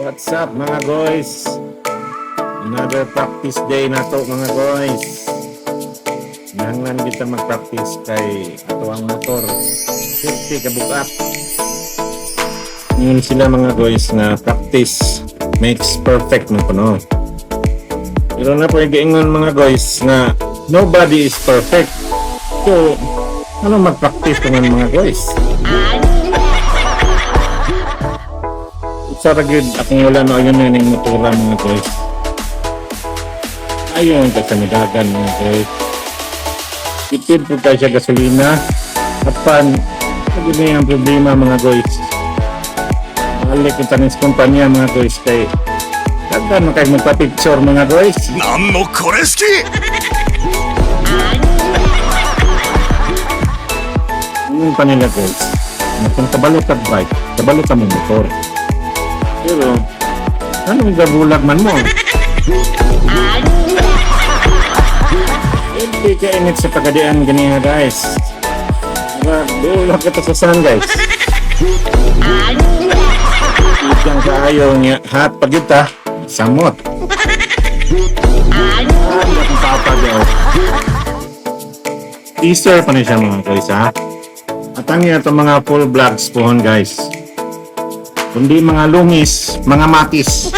What's up mga guys? Another practice day na to mga guys. Nanglan kita mag-practice kay ato ang motor. Safety kabukat. Yun sila mga guys na practice makes perfect mo kuno. Pero na po ingon mga guys na nobody is perfect. So, ano mag-practice naman mga guys? Sa ragid akong wala na ayun na yung motora mga guys. Ayun kasamidagan mga guys. Itid po tayo sa gasolina. Kapan, lagi na yung problema mga guys. Malik yung tanis kumpanya mga guys. Kaya dagan na kayo magpa-picture mga guys. Nanno koreski? Yung pa nila guys. Kung kabalo ka bike, kabalo ka mong motor. Pero, anong gabulag man mo? Hindi ka init sa pagadian ganiya guys. Bulag ka sa sun guys. Ikang kaayaw niya. Hat pag ita, samot. Hindi akong papagaw. Teaser pa na siya mga guys ha. At ang ito mga full vlogs pohon guys. Kundi mga lungis, mga matis.